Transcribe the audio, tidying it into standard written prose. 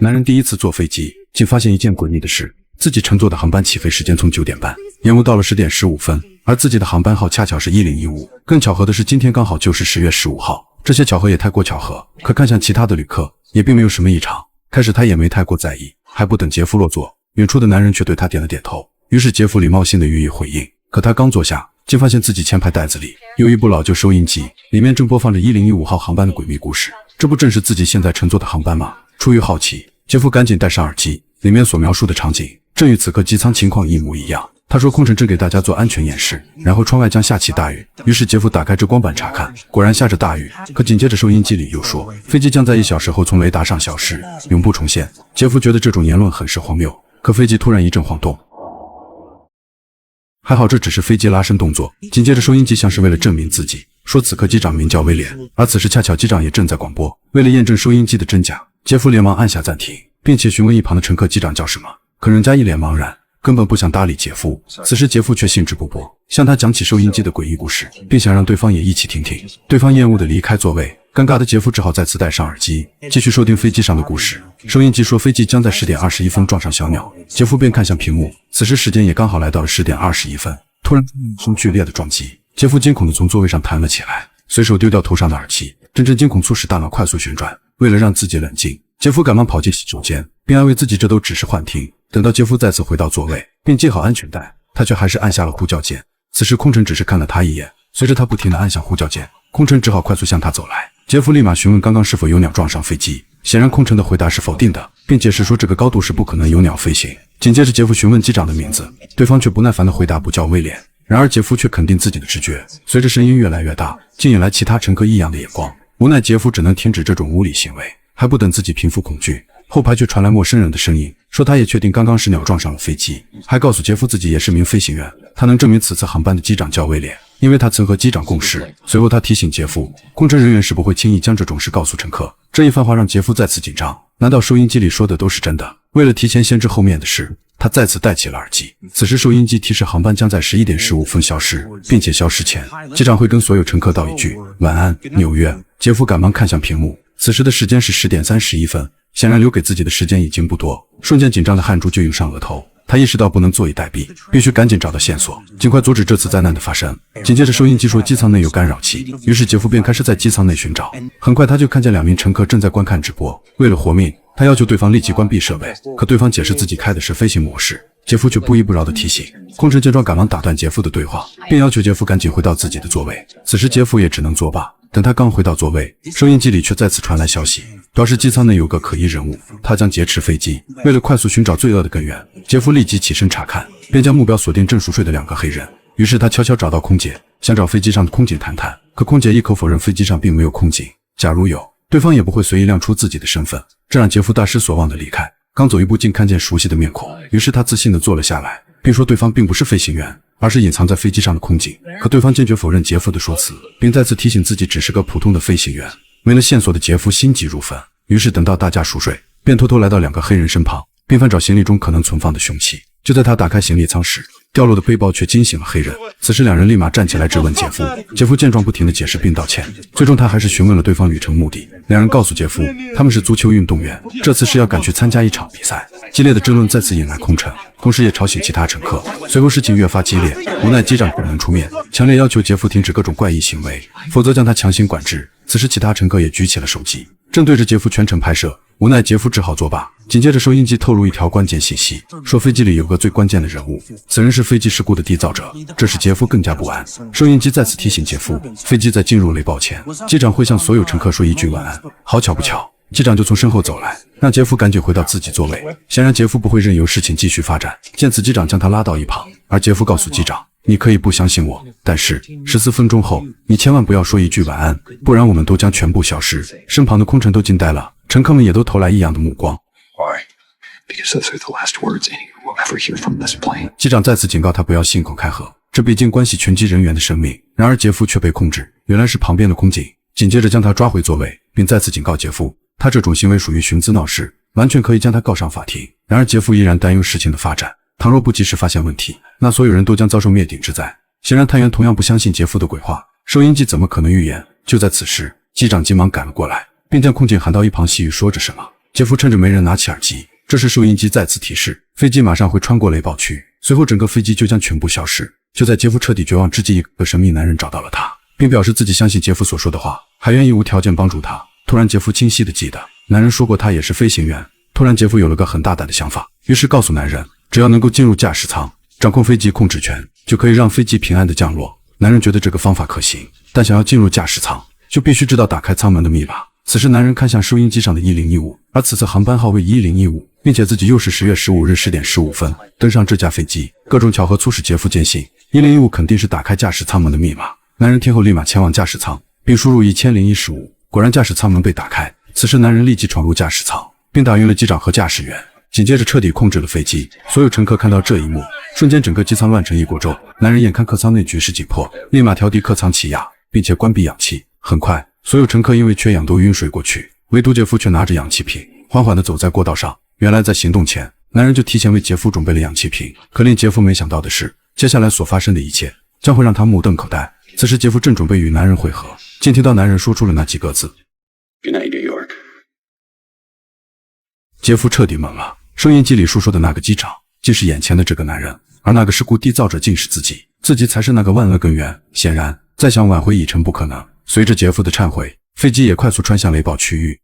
男人第一次坐飞机，竟发现一件诡异的事：自己乘坐的航班起飞时间从9点半延误到了10点15分，而自己的航班号恰巧是1015。更巧合的是，今天刚好就是10月15号。这些巧合也太过巧合，可看向其他的旅客也并没有什么异常。开始他也没太过在意，还不等杰夫落座，远处的男人却对他点了点头。于是杰夫礼貌性的予以回应。可他刚坐下，竟发现自己前排袋子里有一部老旧收音机，里面正播放着1015号航班的诡秘故事。这不正是自己现在乘坐的航班吗？出于好奇，杰夫赶紧戴上耳机，里面所描述的场景正与此刻机舱情况一模一样。他说空乘正给大家做安全演示，然后窗外将下起大雨。于是杰夫打开遮光板查看，果然下着大雨。可紧接着收音机里又说，飞机将在1小时后从雷达上消失，永不重现。杰夫觉得这种言论很是荒谬，可飞机突然一阵晃动。还好这只是飞机拉伸动作。紧接着收音机像是为了证明自己，说此刻机长名叫威廉，而此时恰巧机长也正在广播。为了验证收音机的真假，杰夫连忙按下暂停，并且询问一旁的乘客机长叫什么。可人家一脸茫然，根本不想搭理杰夫。此时杰夫却兴致勃勃向他讲起收音机的诡异故事，并想让对方也一起听听。对方厌恶地离开座位，尴尬的杰夫只好再次戴上耳机，继续收听飞机上的故事。收音机说飞机将在10点21分撞上小鸟，杰夫便看向屏幕，此时时间也刚好来到了10点21分。突然一声剧烈的撞击，杰夫惊恐地从座位上弹了起来，随手丢掉头上的耳机。阵阵惊恐促使大脑快速旋转，为了让自己冷静，杰夫赶忙跑进洗手间，并安慰自己这都只是幻听。等到杰夫再次回到座位并系好安全带，他却还是按下了呼叫键。此时空乘只是看了他一眼，随着他不停地按下呼叫键，空乘只好快速向他走来。杰夫立马询问刚刚是否有鸟撞上飞机，显然空乘的回答是否定的，并解释说这个高度是不可能有鸟飞行。紧接着杰夫询问机长的名字，对方却不耐烦地回答不叫威廉。然而杰夫却肯定自己的直觉，随着声音越来越大，竟引来其他乘客异样的眼光。无奈杰夫只能停止这种无理行为。还不等自己平复恐惧，后排却传来陌生人的声音，说他也确定刚刚是鸟撞上了飞机，还告诉杰夫自己也是名飞行员，他能证明此次航班的机长叫威廉，因为他曾和机长共事。随后他提醒杰夫，空乘人员是不会轻易将这种事告诉乘客。这一番话让杰夫再次紧张，难道收音机里说的都是真的？为了提前先知后面的事，他再次戴起了耳机。此时收音机提示航班将在11点15分消失，并且消失前，机长会跟所有乘客道一句晚安，纽约。杰夫赶忙看向屏幕，此时的时间是10点31分，显然留给自己的时间已经不多。瞬间紧张的汗珠就涌上额头，他意识到不能坐以待毙，必须赶紧找到线索，尽快阻止这次灾难的发生。紧接着收音机说机舱内有干扰器，于是杰夫便开始在机舱内寻找。很快他就看见2名乘客正在观看直播，为了活命，他要求对方立即关闭设备，可对方解释自己开的是飞行模式。杰夫却不依不饶地提醒，空乘见状赶忙打断杰夫的对话，并要求杰夫赶紧回到自己的座位。此时杰夫也只能作罢。等他刚回到座位，收音机里却再次传来消息，表示机舱内有个可疑人物，他将劫持飞机。为了快速寻找罪恶的根源，杰夫立即起身查看，便将目标锁定正熟睡的2个黑人。于是他悄悄找到空姐，想找飞机上的空警谈谈，可空姐一口否认飞机上并没有空警，假如有，对方也不会随意亮出自己的身份。这让杰夫大失所望地离开，刚走一步竟看见熟悉的面孔，于是他自信地坐了下来，并说对方并不是飞行员，而是隐藏在飞机上的空警。可对方坚决否认杰夫的说辞，并再次提醒自己只是个普通的飞行员。没了线索的杰夫心急如焚，于是等到大家熟睡，便偷偷来到2个黑人身旁，并翻找行李中可能存放的凶器。就在他打开行李舱时，掉落的背包却惊醒了黑人。此时2人立马站起来质问杰夫，杰夫见状不停地解释并道歉，最终他还是询问了对方旅程目的。2人告诉杰夫，他们是足球运动员，这次是要赶去参加一场比赛。激烈的争论再次引来空乘，同时也吵醒其他乘客。随后事情越发激烈，无奈机长只能出面，强烈要求杰夫停止各种怪异行为，否则将他强行管制。此时其他乘客也举起了手机，正对着杰夫全程拍摄。无奈杰夫只好作罢。紧接着收音机透露一条关键信息，说飞机里有个最关键的人物，此人是飞机事故的缔造者。这使杰夫更加不安。收音机再次提醒杰夫，飞机在进入雷暴前，机长会向所有乘客说一句晚安。好巧不巧，机长就从身后走来，让杰夫赶紧回到自己座位。显然杰夫不会任由事情继续发展，见此机长将他拉到一旁，而杰夫告诉机长，你可以不相信我，但是14分钟后你千万不要说一句晚安，不然我们都将全部消失。身旁的空乘都惊呆了，乘客们也都投来异样的目光。机长再次警告他不要信口开河，这毕竟关系全机人员的生命。然而杰夫却被控制，原来是旁边的空警，紧接着将他抓回座位，并再次警告杰夫，他这种行为属于寻滋闹事，完全可以将他告上法庭。然而杰夫依然担忧事情的发展，倘若不及时发现问题，那所有人都将遭受灭顶之灾。显然探员同样不相信杰夫的鬼话，收音机怎么可能预言？就在此时，机长急忙赶了过来，并将空警喊到一旁细语说着什么。杰夫趁着没人拿起耳机，这时收音机再次提示，飞机马上会穿过雷暴区，随后整个飞机就将全部消失。就在杰夫彻底绝望之际，一个神秘男人找到了他，并表示自己相信杰夫所说的话，还愿意无条件帮助他。突然杰夫清晰地记得，男人说过他也是飞行员。突然杰夫有了个很大胆的想法，于是告诉男人，只要能够进入驾驶舱，掌控飞机控制权，就可以让飞机平安地降落。男人觉得这个方法可行，但想要进入驾驶舱，就必须知道打开舱门的密码。此时男人看向收音机上的1015，而此次航班号为1015，并且自己又是10月15日10点15分登上这架飞机。各种巧合促使杰夫坚信1015肯定是打开驾驶舱门的密码。男人听后立马前往驾驶舱，并输入1015，果然驾驶舱门被打开。此时男人立即闯入驾驶舱，并打晕了机长和驾驶员，紧接着彻底控制了飞机。所有乘客看到这一幕，瞬间整个机舱乱成一锅粥。男人眼看客舱内局势紧迫，立马调低客舱气压，并且关闭氧气。很快所有乘客因为缺氧都晕睡过去，唯独杰夫却拿着氧气瓶缓缓地走在过道上。原来在行动前，男人就提前为杰夫准备了氧气瓶。可令杰夫没想到的是，接下来所发生的一切将会让他目瞪口呆。此时杰夫正准备与男人会合，竟听到男人说出了那几个字 Good night, New York。 杰夫彻底懵了，收音机里述说的那个机长竟是眼前的这个男人，而那个事故缔造者竟是自己，自己才是那个万恶根源。显然再想挽回已成不可能。随着杰夫的忏悔，飞机也快速穿向雷暴区域。